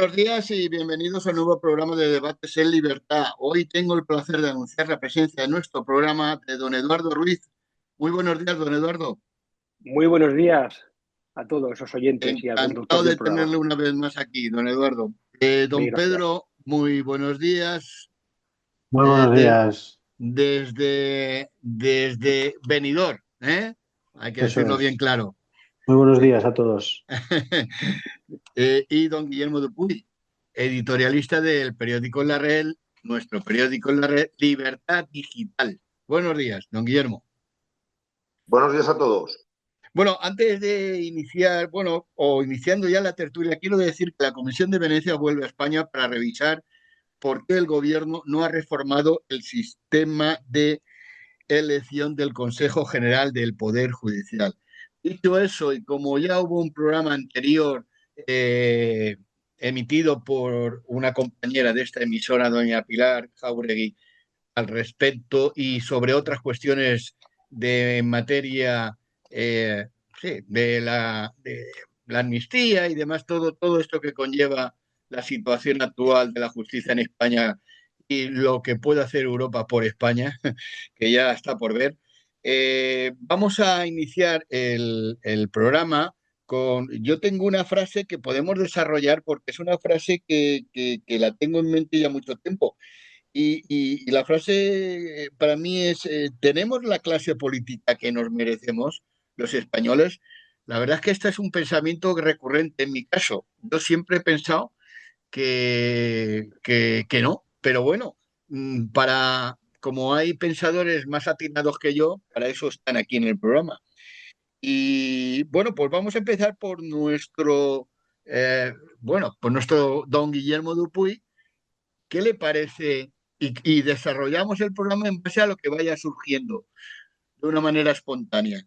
Buenos días y bienvenidos a un nuevo programa de Debates en Libertad. Hoy tengo el placer de anunciar la presencia en nuestro programa de don Eduardo Ruiz. Muy buenos días, don Eduardo. Muy buenos días a todos los oyentes y al conductor Encantado del de programa. tenerle una vez más aquí, don Eduardo. Mil Don gracias. Pedro, muy buenos días. Muy eh, buenos de- días, desde Benidorm, ¿eh? Hay que eso decirlo bien es. claro. Muy buenos días a todos. Y don Guillermo Dupuy, editorialista del periódico La Red, nuestro periódico en La Red, Libertad Digital. Buenos días, don Guillermo. Buenos días a todos. Bueno, antes de iniciar, bueno, o iniciando ya la tertulia, quiero decir que la Comisión de Venecia vuelve a España para revisar por qué el gobierno no ha reformado el sistema de elección del Consejo General del Poder Judicial. Dicho eso, y como ya hubo un programa anterior eh, emitido por una compañera de esta emisora, doña Pilar Jauregui, al respecto y sobre otras cuestiones de materia sí, de la amnistía y demás, todo esto que conlleva la situación actual de la justicia en España y lo que puede hacer Europa por España, que ya está por ver. Vamos a iniciar el programa con... Yo tengo una frase que podemos desarrollar porque es una frase que la tengo en mente ya mucho tiempo. Y la frase para mí es, ¿tenemos la clase política que nos merecemos los españoles? La verdad es que este es un pensamiento recurrente en mi caso. Yo siempre he pensado que no, pero bueno, como hay pensadores más atinados que yo, para eso están aquí en el programa. Y bueno, pues vamos a empezar por eh, por nuestro don Guillermo Dupuy. ¿Qué le parece? Y desarrollamos el programa en base a lo que vaya surgiendo, de una manera espontánea.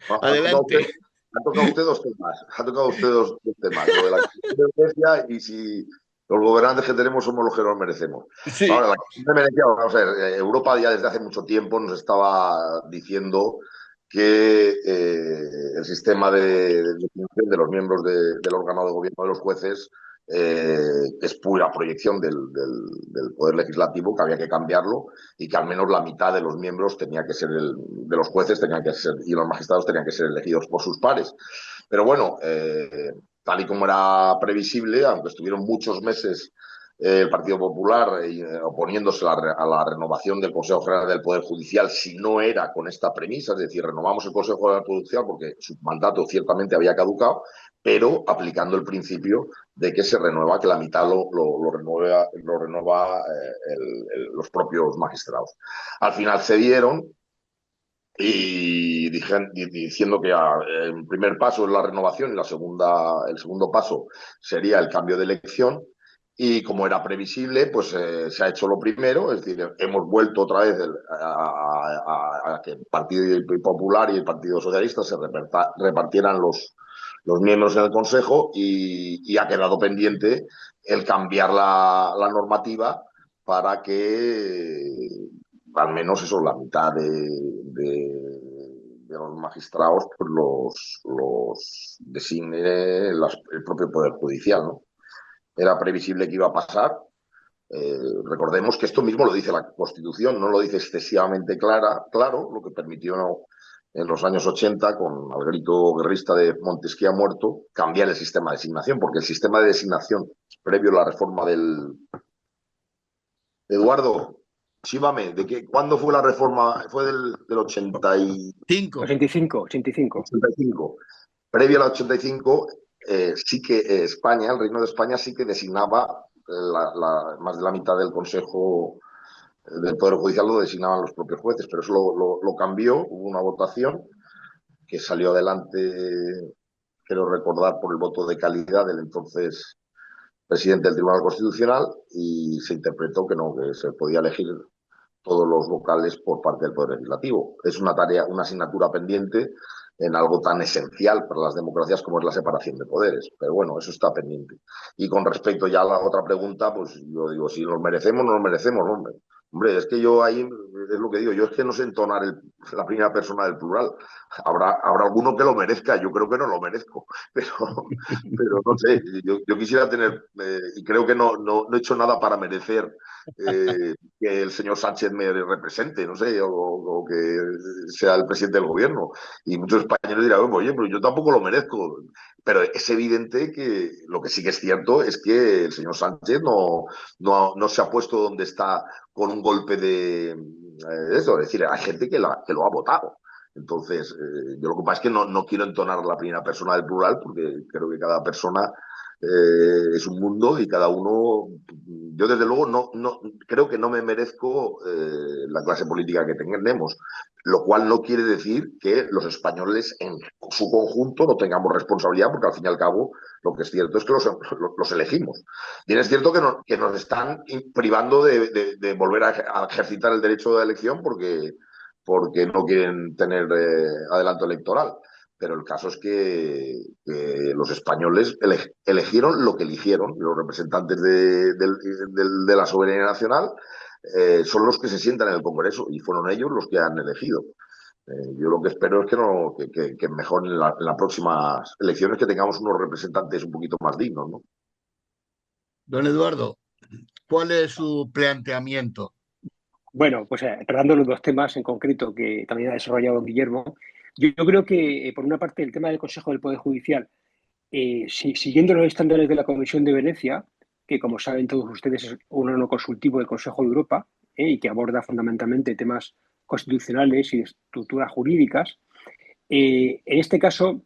Ha tocado usted, Adelante. ha tocado usted dos temas. Ha tocado usted dos temas. Lo de la Constitución de Venecia y si los gobernantes que tenemos somos los que nos merecemos. Sí, Ahora, la Constitución de Venecia, vamos a ver, Europa ya desde hace mucho tiempo nos estaba diciendo que el sistema de definición de los miembros del órgano de gobierno de los jueces es pura proyección del poder legislativo, que había que cambiarlo y que al menos la mitad de los miembros tenía que ser de los jueces tenían que ser y los magistrados tenían que ser elegidos por sus pares. Pero bueno, tal y como era previsible, aunque estuvieron muchos meses el Partido Popular oponiéndose a la renovación del Consejo General del Poder Judicial si no era con esta premisa, es decir, renovamos el Consejo General del Poder Judicial porque su mandato ciertamente había caducado, pero aplicando el principio de que se renueva, que la mitad lo renueva los propios magistrados. Al final cedieron y diciendo que el primer paso es la renovación y el segundo paso sería el cambio de elección. Y como era previsible, pues se ha hecho lo primero, es decir, hemos vuelto otra vez a que el Partido Popular y el Partido Socialista se repartieran los miembros en el Consejo y ha quedado pendiente el cambiar la normativa para que al menos eso, la mitad de los magistrados pues los designe el propio Poder Judicial, ¿no? Era previsible que iba a pasar. Recordemos que esto mismo lo dice la Constitución, no lo dice excesivamente claro, lo que permitió en los años 80, con el grito guerrista de Montesquieu muerto, cambiar el sistema de designación, porque el sistema de designación previo a la reforma del... Eduardo, chíbame, ¿cuándo fue la reforma? Fue del 80 y 5. 85, 85. 85. Previo al 85, sí que España, el Reino de España, sí que designaba más de la mitad del Consejo del Poder Judicial lo designaban los propios jueces, pero eso lo cambió, hubo una votación que salió adelante, quiero recordar, por el voto de calidad del entonces presidente del Tribunal Constitucional y se interpretó que no, que se podía elegir todos los vocales por parte del Poder Legislativo. Es una tarea, una asignatura pendiente en algo tan esencial para las democracias como es la separación de poderes. Pero bueno, eso está pendiente. Y con respecto ya a la otra pregunta, pues yo digo, si nos merecemos, nos merecemos, hombre. Hombre, es que yo ahí, es lo que digo, yo es que no sé entonar la primera persona del plural. Habrá alguno que lo merezca, yo creo que no lo merezco, pero no sé, yo quisiera tener, y creo que no he hecho nada para merecer que el señor Sánchez me represente, no sé, o que sea el presidente del gobierno. Y muchos españoles dirán, oye, pero yo tampoco lo merezco. Pero es evidente que lo que sí que es cierto es que el señor Sánchez no se ha puesto donde está con un golpe de eso, es decir, hay gente que lo ha votado. Entonces, yo lo que pasa es que no quiero entonar la primera persona del plural porque creo que cada persona es un mundo y cada uno, yo desde luego creo que no me merezco la clase política que tenemos, lo cual no quiere decir que los españoles en su conjunto no tengamos responsabilidad porque al fin y al cabo lo que es cierto es que los elegimos. Bien, es cierto que nos están privando de volver a ejercitar el derecho de elección porque no quieren tener adelanto electoral. Pero el caso es que los españoles eligieron lo que eligieron. Los representantes de la soberanía nacional son los que se sientan en el Congreso y fueron ellos los que han elegido. Yo lo que espero es que mejor en las próximas elecciones que tengamos unos representantes un poquito más dignos, ¿no? Don Eduardo, ¿cuál es su planteamiento? Bueno, pues tratando los dos temas en concreto que también ha desarrollado don Guillermo, yo creo que, por una parte, el tema del Consejo del Poder Judicial, siguiendo los estándares de la Comisión de Venecia, que como saben todos ustedes es un órgano consultivo del Consejo de Europa, y que aborda fundamentalmente temas constitucionales y de estructuras jurídicas, en este caso,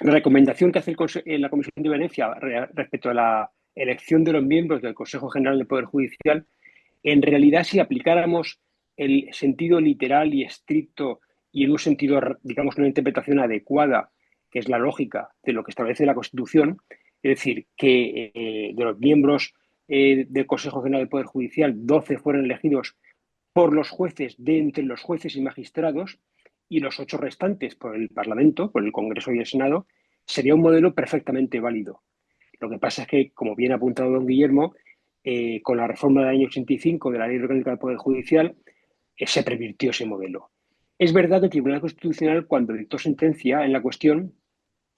la recomendación que hace la Comisión de Venecia respecto a la elección de los miembros del Consejo General del Poder Judicial, en realidad, si aplicáramos el sentido literal y estricto y en un sentido, digamos, una interpretación adecuada, que es la lógica de lo que establece la Constitución, es decir, que de los miembros del Consejo General del Poder Judicial, 12 fueron elegidos por los jueces de entre los jueces y magistrados y los 8 restantes por el Parlamento, por el Congreso y el Senado, sería un modelo perfectamente válido. Lo que pasa es que, como bien ha apuntado don Guillermo, con la reforma del año 85 de la Ley Orgánica del Poder Judicial, se pervirtió ese modelo. Es verdad que el Tribunal Constitucional, cuando dictó sentencia en la cuestión,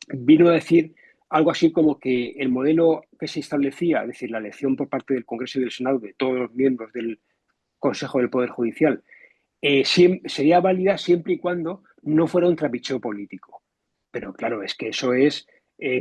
vino a decir algo así como que el modelo que se establecía, es decir, la elección por parte del Congreso y del Senado de todos los miembros del Consejo del Poder Judicial, sería válida siempre y cuando no fuera un trapicheo político. Pero claro, es que eso es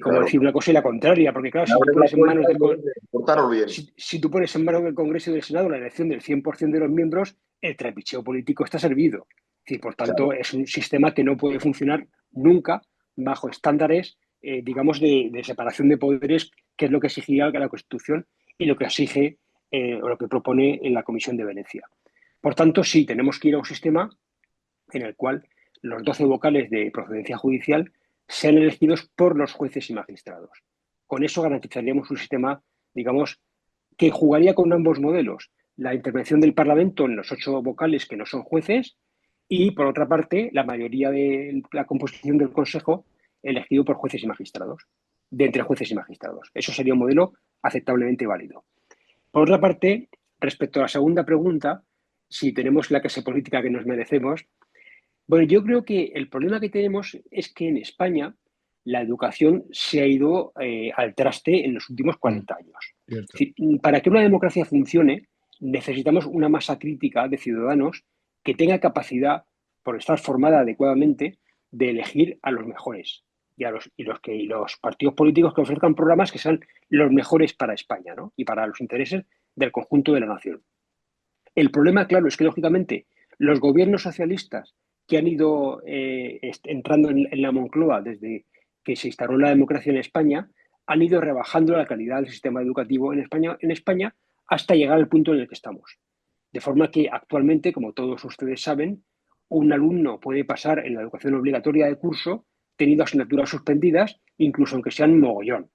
como Claro. decir una cosa y la contraria, porque claro, Me abres la puerta portaros bien. si tú pones en manos del Congreso y del Senado la elección del 100% de los miembros, el trapicheo político está servido. Es decir, por tanto, Claro. es un sistema que no puede funcionar nunca bajo estándares, digamos, de separación de poderes, que es lo que exigía la Constitución y lo que exige o lo que propone en la Comisión de Venecia. Por tanto, sí, tenemos que ir a un sistema en el cual los 12 vocales de procedencia judicial sean elegidos por los jueces y magistrados. Con eso garantizaríamos un sistema, digamos, que jugaría con ambos modelos. La intervención del Parlamento en los 8 vocales que no son jueces y, por otra parte, la mayoría de la composición del Consejo elegido por jueces y magistrados, de entre jueces y magistrados. Eso sería un modelo aceptablemente válido. Por otra parte, respecto a la segunda pregunta, si tenemos la clase política que nos merecemos, bueno, yo creo que el problema que tenemos es que en España la educación se ha ido al traste en los últimos 40 años. Cierto. Es decir, para que una democracia funcione, necesitamos una masa crítica de ciudadanos que tenga capacidad, por estar formada adecuadamente, de elegir a los mejores y los partidos políticos que ofrezcan programas que sean los mejores para España, ¿no? Y para los intereses del conjunto de la nación. El problema, claro, es que lógicamente los gobiernos socialistas que han ido entrando en la Moncloa desde que se instauró la democracia en España han ido rebajando la calidad del sistema educativo en España hasta llegar al punto en el que estamos. De forma que actualmente, como todos ustedes saben, un alumno puede pasar en la educación obligatoria de curso teniendo asignaturas suspendidas, incluso aunque sean mogollón.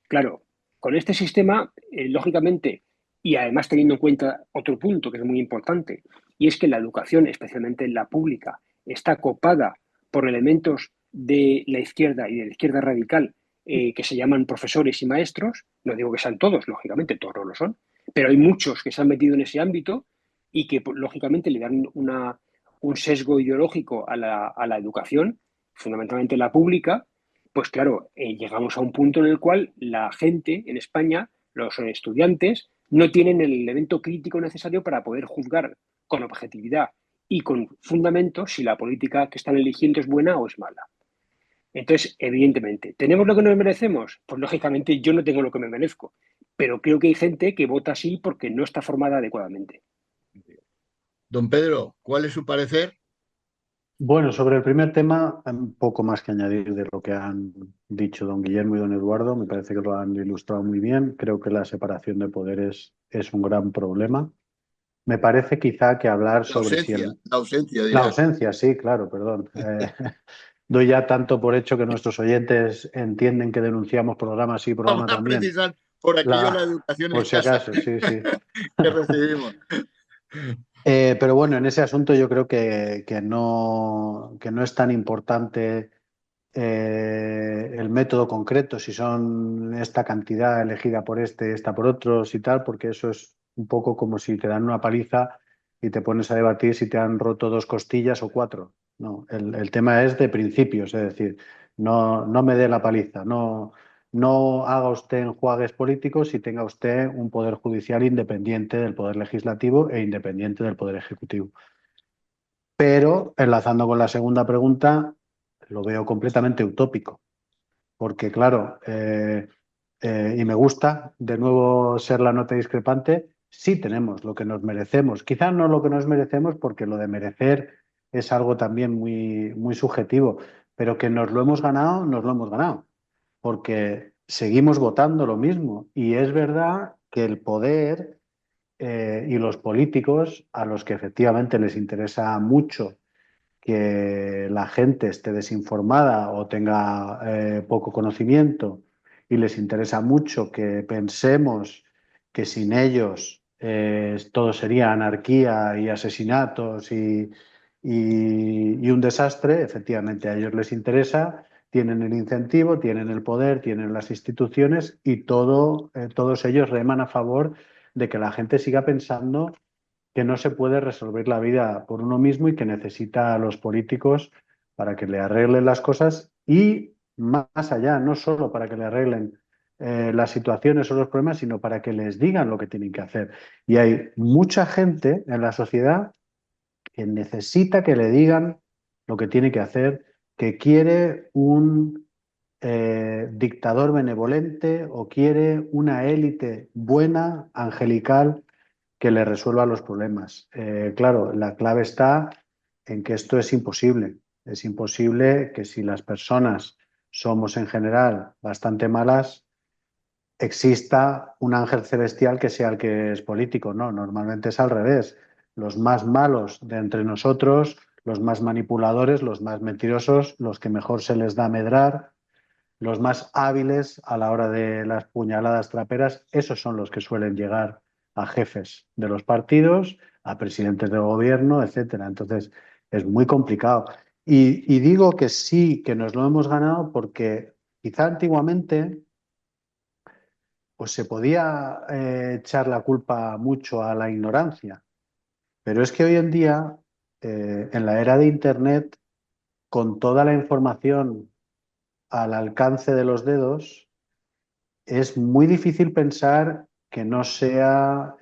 Claro, con este sistema, lógicamente, y además teniendo en cuenta otro punto que es muy importante, y es que la educación, especialmente en la pública, está copada por elementos de la izquierda y de la izquierda radical que se llaman profesores y maestros. No digo que sean todos, lógicamente, todos no lo son, pero hay muchos que se han metido en ese ámbito y que lógicamente le dan un sesgo ideológico a la educación, fundamentalmente la pública, pues claro, llegamos a un punto en el cual la gente en España, los estudiantes, no tienen el elemento crítico necesario para poder juzgar con objetividad y con fundamento si la política que están eligiendo es buena o es mala. Entonces, evidentemente, ¿tenemos lo que nos merecemos? Pues lógicamente yo no tengo lo que me merezco, pero creo que hay gente que vota así porque no está formada adecuadamente. Don Pedro, ¿cuál es su parecer? Bueno, sobre el primer tema, un poco más que añadir de lo que han dicho don Guillermo y don Eduardo. Me parece que lo han ilustrado muy bien. Creo que la separación de poderes es un gran problema. Me parece quizá que hablar sobre si La ausencia, la dirás. ausencia, sí, claro, perdón. Doy ya tanto por hecho que nuestros oyentes entienden que denunciamos programa sí, Vamos programa a también. precisar por aquello la La, educación por si escasa acaso, sí, sí. que recibimos. Pero bueno, en ese asunto yo creo que no es tan importante el método concreto, si son esta cantidad elegida por este, esta por otros y tal, porque eso es un poco como si te dan una paliza y te pones a debatir si te han roto dos costillas o cuatro. No, el tema es de principios, es decir, no me dé la paliza, no haga usted enjuagues políticos y tenga usted un poder judicial independiente del poder legislativo e independiente del poder ejecutivo. Pero, enlazando con la segunda pregunta, lo veo completamente utópico, porque claro, y me gusta de nuevo ser la nota discrepante, sí tenemos lo que nos merecemos. Quizás no lo que nos merecemos, porque lo de merecer es algo también muy, muy subjetivo, pero que nos lo hemos ganado, nos lo hemos ganado, porque seguimos votando lo mismo. Y es verdad que el poder y los políticos, a los que efectivamente les interesa mucho que la gente esté desinformada o tenga poco conocimiento, y les interesa mucho que pensemos que sin ellos todo sería anarquía y asesinatos y un desastre. Efectivamente a ellos les interesa, tienen el incentivo, tienen el poder, tienen las instituciones y todos ellos reman a favor de que la gente siga pensando que no se puede resolver la vida por uno mismo y que necesita a los políticos para que le arreglen las cosas y más allá, no solo para que le arreglen las situaciones o los problemas, sino para que les digan lo que tienen que hacer. Y hay mucha gente en la sociedad que necesita que le digan lo que tiene que hacer, que quiere un dictador benevolente o quiere una élite buena, angelical, que le resuelva los problemas. Claro, la clave está en que esto es imposible. Es imposible que si las personas somos en general bastante malas, exista un ángel celestial que sea el que es político. No, normalmente es al revés. Los más malos de entre nosotros, los más manipuladores, los más mentirosos, los que mejor se les da medrar, los más hábiles a la hora de las puñaladas traperas, esos son los que suelen llegar a jefes de los partidos, a presidentes de gobierno, etcétera. Entonces, es muy complicado. Y digo que sí, que nos lo hemos ganado porque quizá antiguamente pues se podía echar la culpa mucho a la ignorancia, pero es que hoy en día, en la era de Internet, con toda la información al alcance de los dedos, es muy difícil pensar que no sea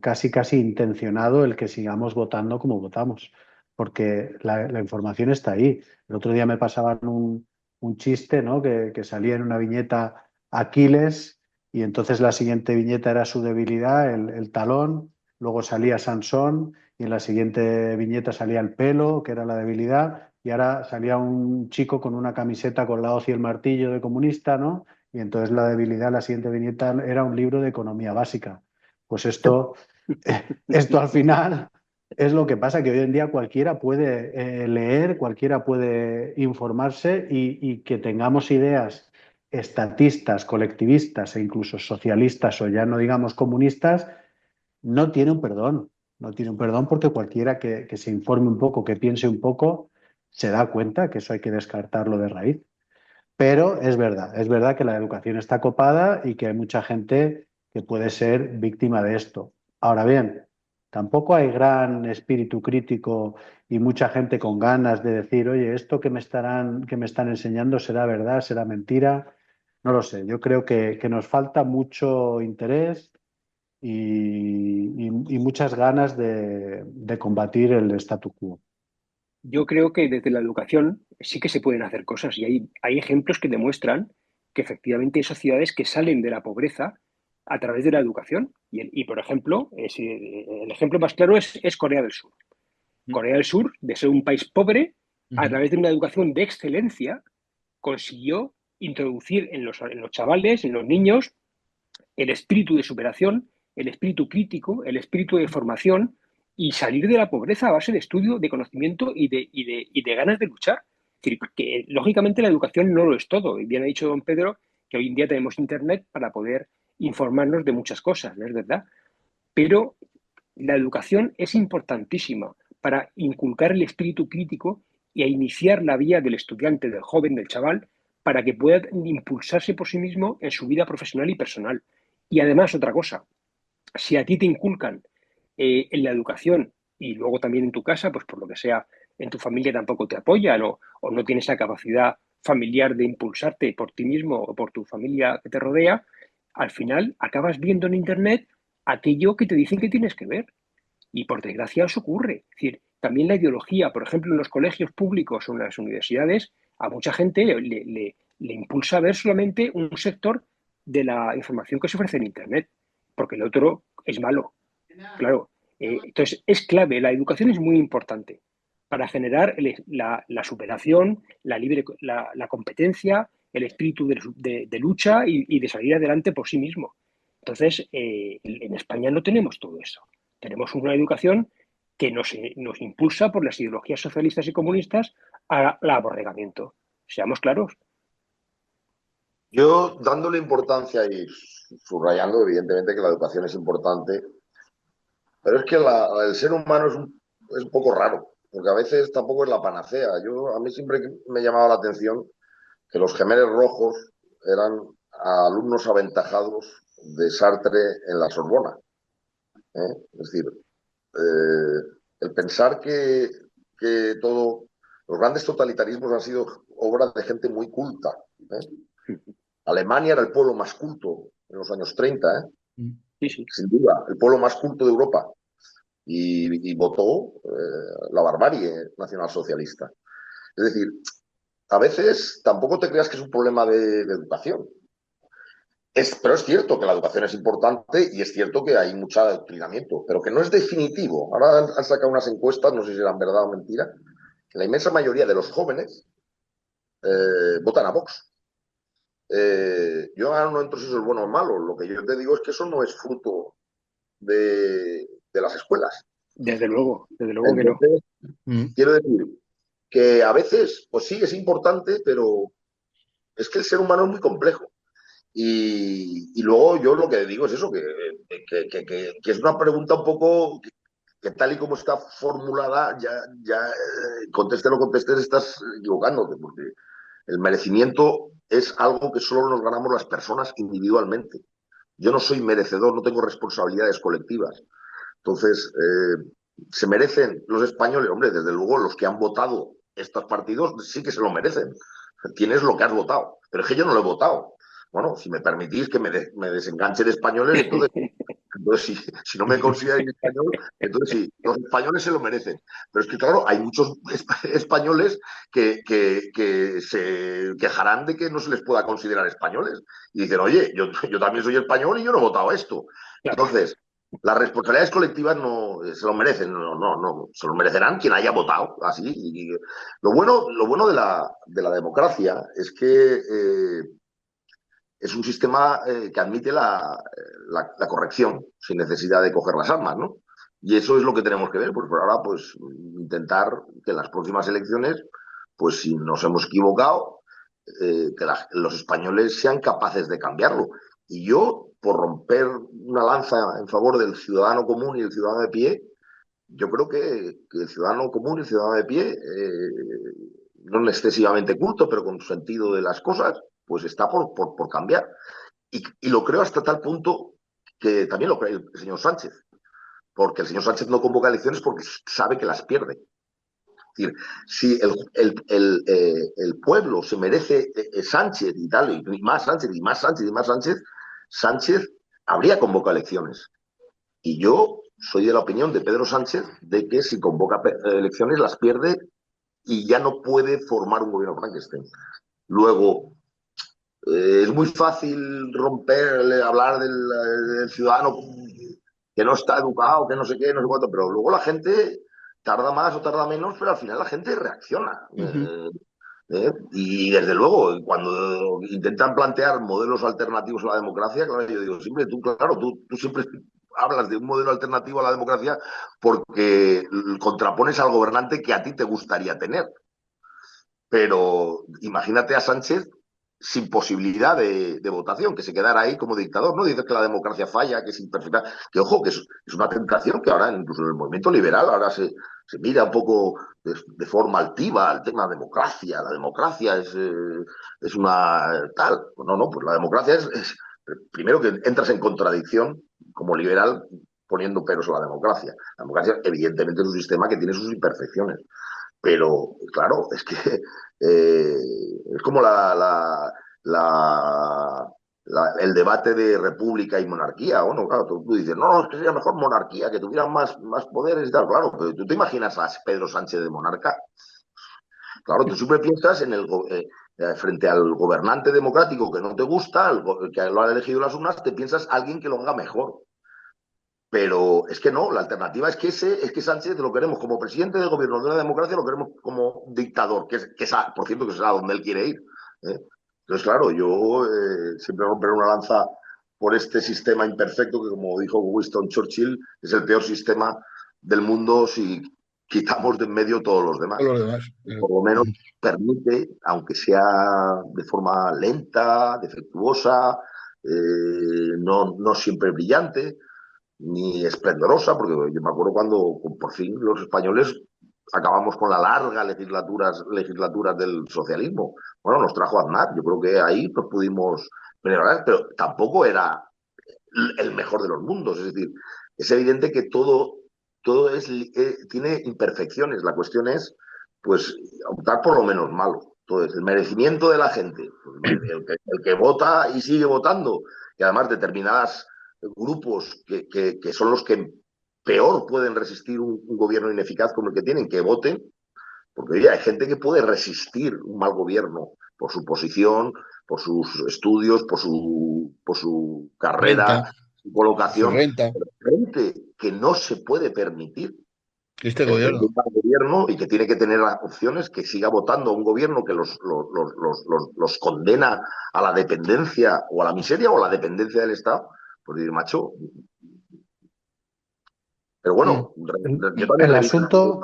casi casi intencionado el que sigamos votando como votamos, porque la información está ahí. El otro día me pasaban un chiste, ¿no? Que salía en una viñeta Aquiles y entonces la siguiente viñeta era su debilidad, el talón, luego salía Sansón y en la siguiente viñeta salía el pelo, que era la debilidad, y ahora salía un chico con una camiseta con la hoz y el martillo de comunista, ¿no? Y entonces la debilidad, la siguiente viñeta era un libro de economía básica. Pues esto al final es lo que pasa, que hoy en día cualquiera puede leer, cualquiera puede informarse y que tengamos ideas estatistas, colectivistas e incluso socialistas o ya no digamos comunistas, no tiene un perdón. No tiene un perdón porque cualquiera que se informe un poco, que piense un poco, se da cuenta que eso hay que descartarlo de raíz. Pero es verdad que la educación está copada y que hay mucha gente que puede ser víctima de esto. Ahora bien, tampoco hay gran espíritu crítico y mucha gente con ganas de decir, oye, esto que me están enseñando será verdad, será mentira. No lo sé, yo creo que nos falta mucho interés y muchas ganas de combatir el statu quo. Yo creo que desde la educación sí que se pueden hacer cosas y hay ejemplos que demuestran que efectivamente hay sociedades que salen de la pobreza a través de la educación. Por ejemplo, el ejemplo más claro es Corea del Sur. Corea del Sur, de ser un país pobre, a través de una educación de excelencia, consiguió introducir en los chavales, en los niños, el espíritu de superación, el espíritu crítico, el espíritu de formación y salir de la pobreza a base de estudio, de conocimiento y de ganas de luchar. Es decir, que lógicamente la educación no lo es todo. Y bien ha dicho don Pedro que hoy en día tenemos Internet para poder informarnos de muchas cosas, ¿no es verdad? Pero la educación es importantísima para inculcar el espíritu crítico y a iniciar la vía del estudiante, del joven, del chaval, para que pueda impulsarse por sí mismo en su vida profesional y personal. Y además, otra cosa, si a ti te inculcan en la educación y luego también en tu casa, pues por lo que sea, en tu familia tampoco te apoyan o no tienes la capacidad familiar de impulsarte por ti mismo o por tu familia que te rodea, al final acabas viendo en Internet aquello que te dicen que tienes que ver. Y por desgracia eso ocurre. Es decir, también la ideología, por ejemplo, en los colegios públicos o en las universidades, a mucha gente le impulsa a ver solamente un sector de la información que se ofrece en Internet, porque el otro es malo. Claro. Entonces, es clave, la educación es muy importante para generar la superación, la competencia, el espíritu de lucha y de salir adelante por sí mismo. Entonces, en España no tenemos todo eso. Tenemos una educación que nos impulsa por las ideologías socialistas y comunistas al aborregamiento. Seamos claros. Yo, dándole importancia y subrayando, evidentemente, que la educación es importante, pero es que el ser humano es un poco raro, porque a veces tampoco es la panacea. A mí siempre me llamaba la atención que los gemelos rojos eran alumnos aventajados de Sartre en la Sorbona. Es decir, el pensar que los grandes totalitarismos han sido obra de gente muy culta. Alemania era el pueblo más culto en los años 30, Sí, sí. sin duda, el pueblo más culto de Europa. Y votó la barbarie nacionalsocialista. Es decir, a veces tampoco te creas que es un problema de educación. Pero es cierto que la educación es importante y es cierto que hay mucho adoctrinamiento, pero que no es definitivo. Ahora han sacado unas encuestas, no sé si eran verdad o mentira, que la inmensa mayoría de los jóvenes votan a Vox. Yo ahora no entro si eso es bueno o malo. Lo que yo te digo es que eso no es fruto de las escuelas. Desde luego que no. Entonces, quiero decir que a veces, pues sí, es importante, pero es que el ser humano es muy complejo. Y luego yo lo que digo es eso, que es una pregunta un poco que tal y como está formulada, conteste o no contestes, estás equivocándote, porque el merecimiento es algo que solo nos ganamos las personas individualmente. Yo no soy merecedor, no tengo responsabilidades colectivas. Entonces, ¿se merecen los españoles? Hombre, desde luego los que han votado estos partidos sí que se lo merecen. Tienes lo que has votado, pero es que yo no lo he votado. Bueno, si me permitís que me desenganche de españoles, entonces si no me consideráis español, entonces sí, los españoles se lo merecen. Pero es que, claro, hay muchos españoles que se quejarán de que no se les pueda considerar españoles. Y dicen, oye, yo también soy español y yo no he votado esto. Claro. Entonces, las responsabilidades colectivas no se lo merecen, no, se lo merecerán quien haya votado así. Y lo bueno de la democracia es que es un sistema que admite la corrección sin necesidad de coger las armas, ¿no? Y eso es lo que tenemos que ver, pues por ahora, pues intentar que en las próximas elecciones, pues si nos hemos equivocado, que los españoles sean capaces de cambiarlo. Y yo, por romper una lanza en favor del ciudadano común y el ciudadano de pie, yo creo que el ciudadano común y el ciudadano de pie, no es excesivamente culto, pero con sentido de las cosas, pues está por cambiar. Y lo creo hasta tal punto que también lo cree el señor Sánchez. porque el señor Sánchez no convoca elecciones porque sabe que las pierde. Es decir, si el pueblo se merece Sánchez y tal, y más Sánchez, y más Sánchez, y más Sánchez, Sánchez habría convocado elecciones. Y yo soy de la opinión de Pedro Sánchez de que si convoca elecciones las pierde y ya no puede formar un gobierno Frankenstein. Luego, es muy fácil romper, hablar del ciudadano que no está educado, que no sé qué, no sé cuánto, pero luego la gente tarda más o tarda menos, pero al final la gente reacciona. Y desde luego, cuando intentan plantear modelos alternativos a la democracia, claro, yo digo, siempre tú, claro, tú siempre hablas de un modelo alternativo a la democracia porque contrapones al gobernante que a ti te gustaría tener. Pero imagínate a Sánchez sin posibilidad de votación, que se quedara ahí como dictador. No dices que la democracia falla, que es imperfecta, que ojo, que es una tentación que ahora, incluso en el movimiento liberal, ahora se mira un poco de forma altiva al tema de la democracia. La democracia es una tal. No, pues la democracia es primero que entras en contradicción como liberal poniendo peros a la democracia. La democracia, evidentemente, es un sistema que tiene sus imperfecciones. Pero, claro, es que es como el debate de república y monarquía. Bueno, claro, tú dices, no, es que sería mejor monarquía, que tuvieran más poderes y tal. Claro, pero tú te imaginas a Pedro Sánchez de monarca. Claro, tú siempre piensas frente al gobernante democrático que no te gusta, que lo han elegido las urnas, te piensas alguien que lo haga mejor. Pero es que no, la alternativa es que Sánchez lo queremos como presidente del gobierno de una democracia, lo queremos como dictador, por cierto, que será donde él quiere ir. Entonces, claro, yo siempre romperé una lanza por este sistema imperfecto que, como dijo Winston Churchill, es el peor sistema del mundo si quitamos de en medio todos los demás. Todos los demás. Por lo menos permite, aunque sea de forma lenta, defectuosa, no siempre brillante, ni esplendorosa, porque yo me acuerdo cuando por fin los españoles acabamos con la larga legislaturas del socialismo. Bueno, nos trajo Aznar, yo creo que ahí pues pudimos mejorar, pero tampoco era el mejor de los mundos. Es decir, es evidente que todo tiene imperfecciones. La cuestión es, pues, optar por lo menos malo. Entonces, el merecimiento de la gente, pues, el que vota y sigue votando, y además determinadas grupos que son los que peor pueden resistir un gobierno ineficaz como el que tienen, que voten, porque oye, hay gente que puede resistir un mal gobierno por su posición, por sus estudios, por su carrera, Renta, su colocación, su renta, pero gente que no se puede permitir este que gobierno. un mal gobierno y que tiene que tener las opciones, que siga votando a un gobierno que los condena a la dependencia o a la miseria o a la dependencia del Estado, pues decir, macho. Pero bueno, yo también El reviso. asunto,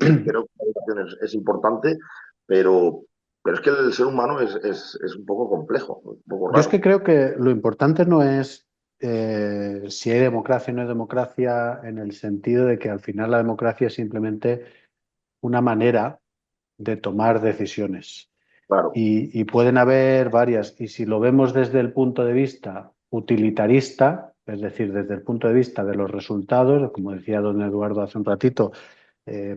Creo que la educación es importante, pero es que el ser humano es un poco complejo, un poco yo es que raro. creo que lo importante no es si hay democracia o no hay democracia, en el sentido de que al final la democracia es simplemente una manera de tomar decisiones. Claro. Y pueden haber varias. Y si lo vemos desde el punto de vista utilitarista, es decir, desde el punto de vista de los resultados, como decía don Eduardo hace un ratito,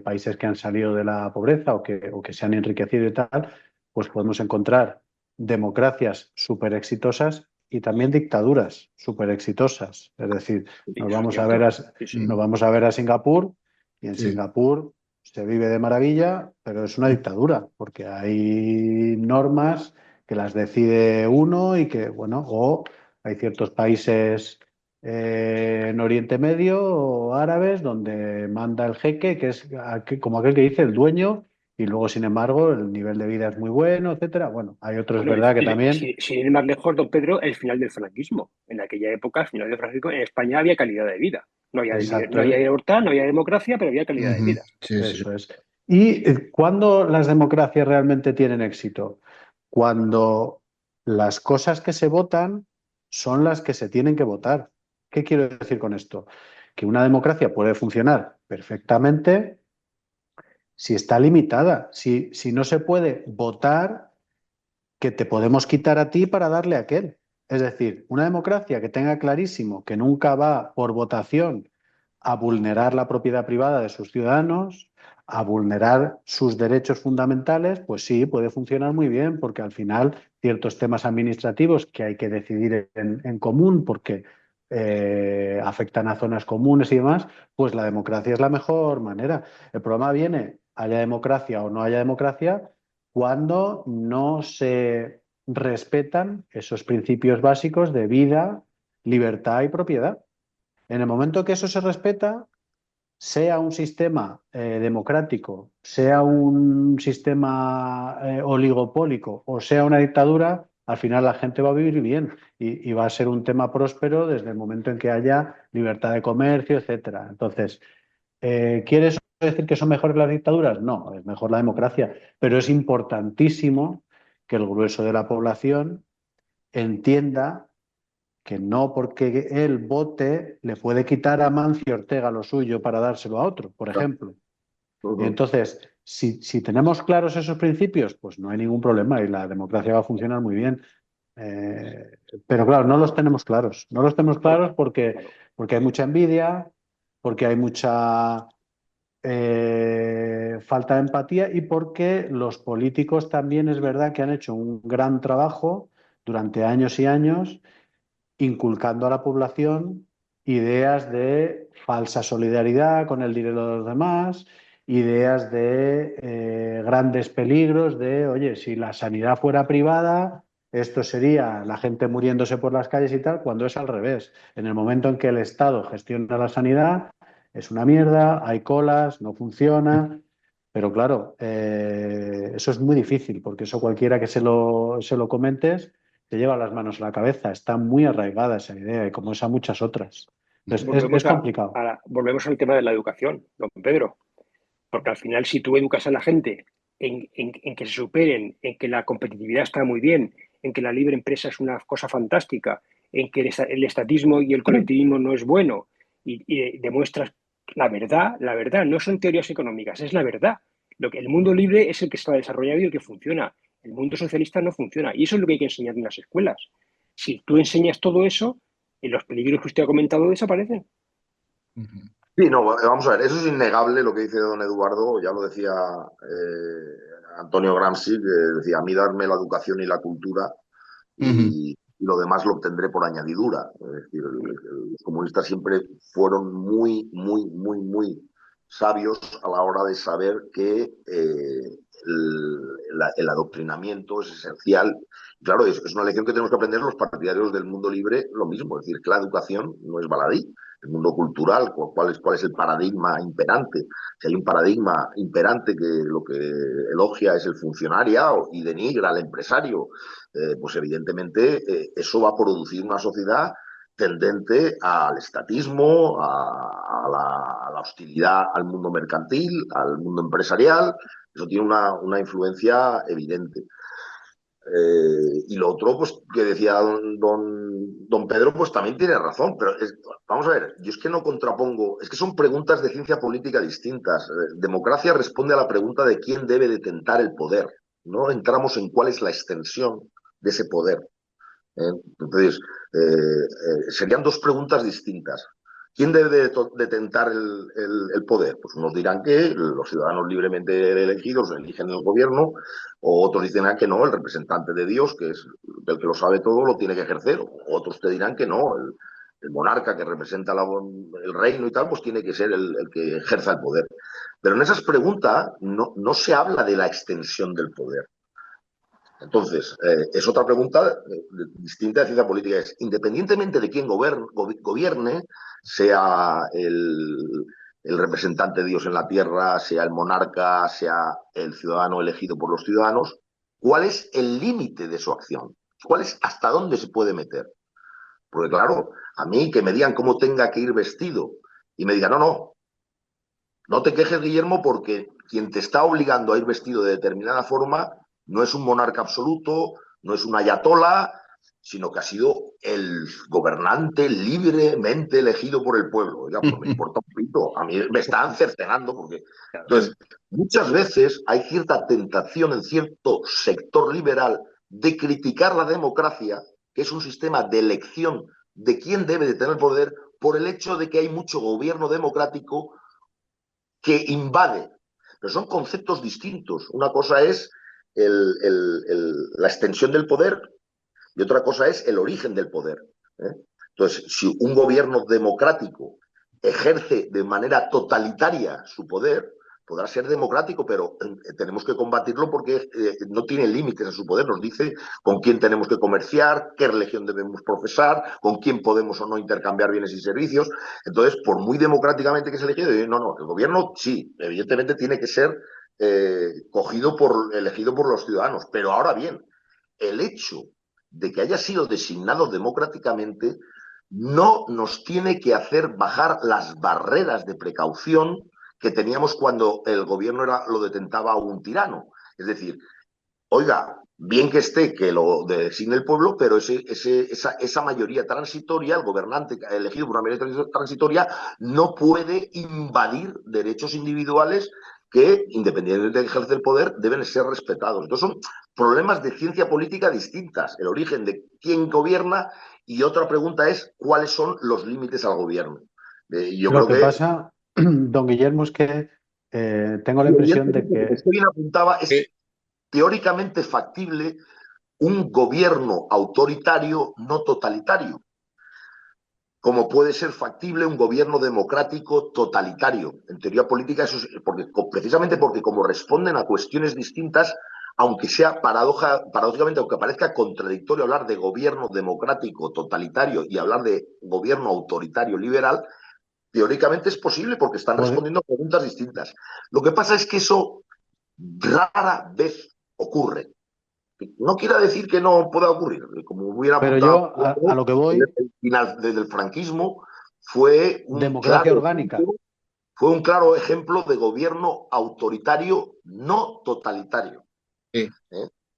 países que han salido de la pobreza o que se han enriquecido y tal, pues podemos encontrar democracias súper exitosas y también dictaduras súper exitosas. Es decir, nos vamos a ver a Singapur y en Sí. Singapur se vive de maravilla, pero es una dictadura, porque hay normas que las decide uno y que, bueno, o hay ciertos países en Oriente Medio o árabes donde manda el jeque, que es como aquel que dice el dueño, y luego, sin embargo, el nivel de vida es muy bueno, etcétera. Bueno, hay otros, es Bueno, verdad, que también... sin ir más lejos, don Pedro, el final del franquismo. En aquella época, al final del franquismo, en España había calidad de vida. Exacto, No había libertad, no había democracia, pero había calidad de vida. Sí, sí. eso es. ¿Y cuándo las democracias realmente tienen éxito? Cuando las cosas que se votan son las que se tienen que votar. ¿Qué quiero decir con esto? Que una democracia puede funcionar perfectamente si está limitada, si no se puede votar que te podemos quitar a ti para darle a aquel. Es decir, una democracia que tenga clarísimo que nunca va por votación a vulnerar la propiedad privada de sus ciudadanos, a vulnerar sus derechos fundamentales, pues sí, puede funcionar muy bien, porque al final ciertos temas administrativos que hay que decidir en común, porque afectan a zonas comunes y demás, pues la democracia es la mejor manera. El problema viene, haya democracia o no haya democracia, cuando no se respetan esos principios básicos de vida, libertad y propiedad. En el momento que eso se respeta, sea un sistema democrático, sea un sistema oligopólico o sea una dictadura, al final la gente va a vivir bien y va a ser un tema próspero desde el momento en que haya libertad de comercio, etcétera. Entonces, ¿quiere eso decir que son mejores las dictaduras? No, es mejor la democracia, pero es importantísimo que el grueso de la población entienda que no porque él vote le puede quitar a Mancio Ortega lo suyo para dárselo a otro, por ejemplo. Y entonces, si tenemos claros esos principios, pues no hay ningún problema y la democracia va a funcionar muy bien. Pero claro, no los tenemos claros. No los tenemos claros porque hay mucha envidia, porque hay mucha falta de empatía y porque los políticos también es verdad que han hecho un gran trabajo durante años y años inculcando a la población ideas de falsa solidaridad con el dinero de los demás, ideas de grandes peligros de, oye, si la sanidad fuera privada, esto sería la gente muriéndose por las calles y tal, cuando es al revés. En el momento en que el Estado gestiona la sanidad, es una mierda, hay colas, no funciona. Pero claro, eso es muy difícil, porque eso cualquiera que se lo comentes te lleva las manos a la cabeza. Está muy arraigada esa idea y como esa muchas otras. Entonces, es complicado. Volvemos al tema de la educación, don Pedro, porque al final si tú educas a la gente en que se superen, en que la competitividad está muy bien, en que la libre empresa es una cosa fantástica, en que el estatismo y el colectivismo no es bueno y demuestras la verdad no son teorías económicas, es la verdad. El mundo libre es el que está desarrollado y el que funciona. El mundo socialista no funciona y eso es lo que hay que enseñar en las escuelas. Si tú enseñas todo eso, los peligros que usted ha comentado desaparecen. Sí, no, vamos a ver, eso es innegable lo que dice don Eduardo, ya lo decía Antonio Gramsci, que decía, a mí darme la educación y la cultura y lo demás lo obtendré por añadidura. Es decir, los comunistas siempre fueron muy, muy, muy, muy sabios a la hora de saber que el adoctrinamiento es esencial. Claro, es una lección que tenemos que aprender los partidarios del mundo libre, lo mismo, es decir, que la educación no es baladí. El mundo cultural, cuál es el paradigma imperante. Si hay un paradigma imperante que lo que elogia es el funcionariado y denigra al empresario, pues evidentemente eso va a producir una sociedad tendente al estatismo, a la hostilidad al mundo mercantil, al mundo empresarial. Eso tiene una influencia evidente. Y lo otro, pues, que decía don Pedro, pues también tiene razón, pero vamos a ver, yo es que no contrapongo, es que son preguntas de ciencia política distintas. Democracia responde a la pregunta de quién debe detentar el poder, no entramos en cuál es la extensión de ese poder. Entonces, serían dos preguntas distintas. ¿Quién debe detentar el poder? Pues unos dirán que los ciudadanos libremente elegidos eligen el gobierno, o otros dicen que no, el representante de Dios, que es el que lo sabe todo, lo tiene que ejercer. O otros te dirán que no, el monarca que representa el reino y tal, pues tiene que ser el que ejerza el poder. Pero en esas preguntas no se habla de la extensión del poder. Entonces, es otra pregunta distinta de ciencia política. Es, independientemente de quién gobierne, sea el representante de Dios en la tierra, sea el monarca, sea el ciudadano elegido por los ciudadanos, ¿cuál es el límite de su acción? ¿Cuál es hasta dónde se puede meter? Porque claro, a mí que me digan cómo tenga que ir vestido y me digan, no te quejes, Guillermo, porque quien te está obligando a ir vestido de determinada forma no es un monarca absoluto, no es un ayatolá, sino que ha sido el gobernante libremente elegido por el pueblo. Oiga, pues me importa un poquito, a mí me están cercenando porque... Entonces, muchas veces hay cierta tentación en cierto sector liberal de criticar la democracia, que es un sistema de elección de quién debe de tener poder, por el hecho de que hay mucho gobierno democrático que invade. Pero son conceptos distintos. Una cosa es la extensión del poder y otra cosa es el origen del poder. Entonces, si un gobierno democrático ejerce de manera totalitaria su poder, podrá ser democrático, pero tenemos que combatirlo porque no tiene límites a su poder. Nos dice con quién tenemos que comerciar, qué religión debemos profesar, con quién podemos o no intercambiar bienes y servicios. Entonces, por muy democráticamente que se elegido, no, el gobierno sí, evidentemente tiene que ser elegido por los ciudadanos. Pero ahora bien, el hecho de que haya sido designado democráticamente no nos tiene que hacer bajar las barreras de precaución que teníamos cuando el gobierno lo detentaba un tirano. Es decir, oiga, bien que esté que lo designe el pueblo, pero esa mayoría transitoria, el gobernante elegido por una mayoría transitoria, no puede invadir derechos individuales que, independientemente de ejercer el poder, deben ser respetados. Entonces son problemas de ciencia política distintas, el origen de quién gobierna y otra pregunta es cuáles son los límites al gobierno. Yo Lo creo que que pasa, don Guillermo, es que tengo la impresión de evidentemente, como que... usted bien apuntaba, es teóricamente factible un gobierno autoritario no totalitario, como puede ser factible un gobierno democrático totalitario. En teoría política, eso es precisamente porque como responden a cuestiones distintas, aunque sea paradójicamente, aunque parezca contradictorio hablar de gobierno democrático totalitario y hablar de gobierno autoritario liberal, teóricamente es posible porque están puede- respondiendo a preguntas distintas. Lo que pasa es que eso rara vez ocurre. No quiere decir que no pueda ocurrir. Como hubiera Pero apuntado, yo a lo que voy, el final del franquismo fue democracia orgánica. fue un claro ejemplo de gobierno autoritario no totalitario. Sí.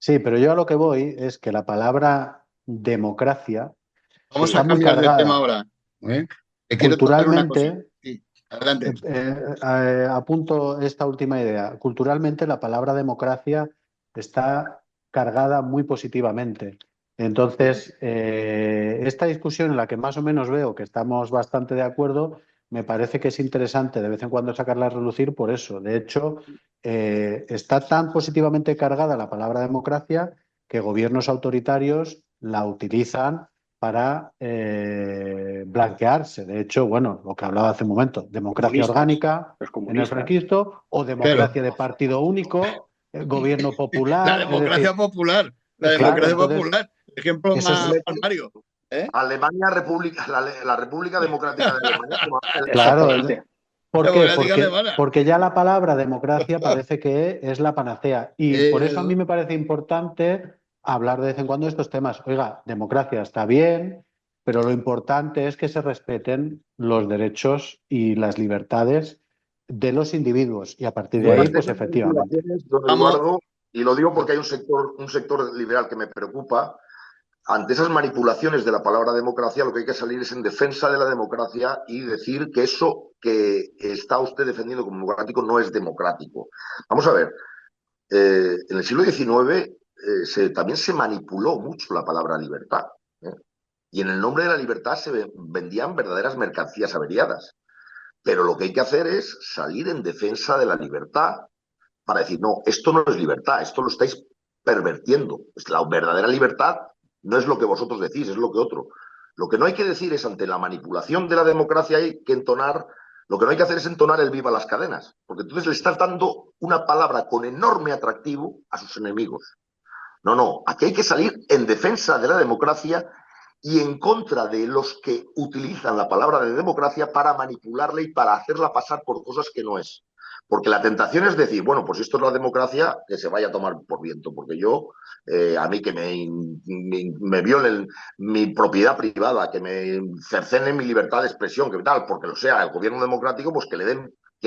Sí, pero yo a lo que voy es que la palabra democracia Vamos está a muy cambiar de tema cargada ahora. ¿Eh? Te quiero tocar una cosita. culturalmente. Sí, adelante. Apunto esta última idea. Culturalmente, la palabra democracia está cargada muy positivamente. Entonces, esta discusión en la que más o menos veo que estamos bastante de acuerdo, me parece que es interesante de vez en cuando sacarla a relucir por eso. De hecho, está tan positivamente cargada la palabra democracia que gobiernos autoritarios la utilizan para blanquearse. De hecho, bueno, lo que hablaba hace un momento, democracia Comunistas, orgánica los en el comunistas. franquismo o Claro. democracia de partido único, gobierno La popular, es democracia decir, popular. La claro, democracia entonces popular. Ejemplo eso más es, palmario. ¿Eh? Alemania, la República Democrática de Alemania. claro. Exactamente. ¿Por qué? Democrática alemana. Porque ya la palabra democracia parece que es la panacea. Y por eso a mí me parece importante hablar de vez en cuando de estos temas. Oiga, democracia está bien, pero lo importante es que se respeten los derechos y las libertades de los individuos. Y a partir de ahí, Bueno, Ante pues esas efectivamente. manipulaciones, don vamos. Eduardo, y lo digo porque hay un sector liberal que me preocupa, ante esas manipulaciones de la palabra democracia, lo que hay que salir es en defensa de la democracia y decir que eso que está usted defendiendo como democrático no es democrático. Vamos a ver, en el siglo XIX también se manipuló mucho la palabra libertad. ¿eh? Y en el nombre de la libertad se vendían verdaderas mercancías averiadas. Pero lo que hay que hacer es salir en defensa de la libertad para decir, no, esto no es libertad, esto lo estáis pervertiendo. La verdadera libertad no es lo que vosotros decís, es lo que otro. Lo que no hay que decir es, ante la manipulación de la democracia, hay que entonar, lo que no hay que hacer es entonar el viva las cadenas, porque entonces le estás dando una palabra con enorme atractivo a sus enemigos. No, no, aquí hay que salir en defensa de la democracia y en contra de los que utilizan la palabra de democracia para manipularla y para hacerla pasar por cosas que no es. Porque la tentación es decir, bueno, pues esto es la democracia, que se vaya a tomar por viento, porque yo, a mí que me violen mi propiedad privada, que me cercenen mi libertad de expresión, que tal, porque lo sea el gobierno democrático, pues que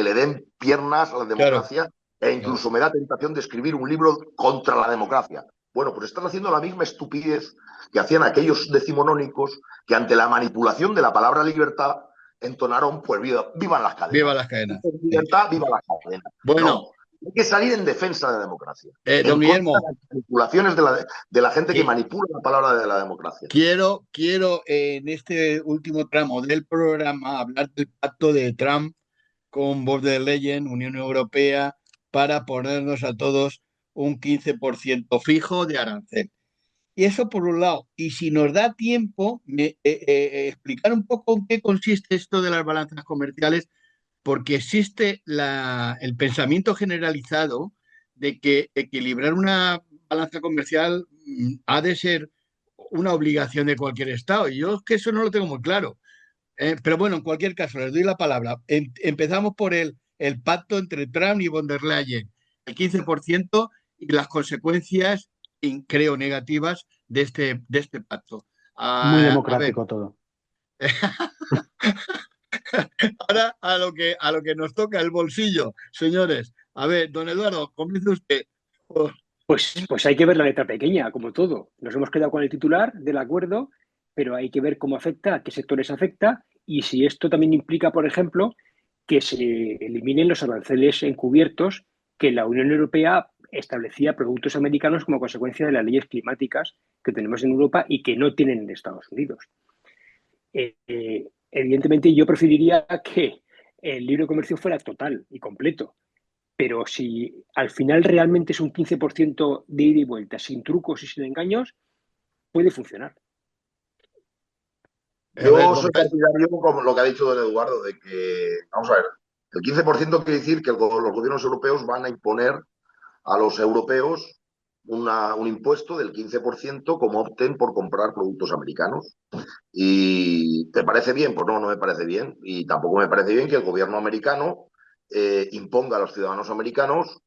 le den piernas a la Claro, democracia e claro. incluso me da tentación de escribir un libro contra la democracia. Bueno, pues están haciendo la misma estupidez que hacían aquellos decimonónicos que ante la manipulación de la palabra libertad entonaron, pues vivan las Viva cadenas. las cadenas. Sí. Libertad, viva las cadenas. Bueno, No, Hay que salir en defensa de la democracia. Don En contra Guillermo, de las manipulaciones de la gente que qui- manipula la palabra de la democracia. quiero en este último tramo del programa hablar del pacto de Trump con von der Leyen, Unión Europea, para ponernos a todos un 15% fijo de arancel. Y eso por un lado. Y si nos da tiempo, explicar un poco en qué consiste esto de las balanzas comerciales, porque existe el pensamiento generalizado de que equilibrar una balanza comercial ha de ser una obligación de cualquier Estado. Y yo es que eso no lo tengo muy claro. Pero bueno, en cualquier caso, les doy la palabra. Empezamos por el pacto entre Trump y von der Leyen, el 15% y las consecuencias, creo, negativas de este pacto. Muy A ver, democrático todo. ahora a lo que nos toca el bolsillo, señores. A ver, don Eduardo, comience usted. Oh, Pues hay que ver la letra pequeña, como todo. Nos hemos quedado con el titular del acuerdo, pero hay que ver cómo afecta, a qué sectores afecta y si esto también implica, por ejemplo, que se eliminen los aranceles encubiertos que la Unión Europea establecía a productos americanos como consecuencia de las leyes climáticas que tenemos en Europa y que no tienen en Estados Unidos. Evidentemente, yo preferiría que el libre comercio fuera total y completo, pero si al final realmente es un 15% de ida y vuelta, sin trucos y sin engaños, puede funcionar. a ver, Yo don soy partidario, como lo que ha dicho don Eduardo, de que, vamos a ver, el 15% quiere decir que los gobiernos europeos van a imponer a los europeos un impuesto del 15% como opten por comprar productos americanos. ¿Y te parece bien? Pues no, no me parece bien. Y tampoco me parece bien que el gobierno americano imponga a los ciudadanos americanos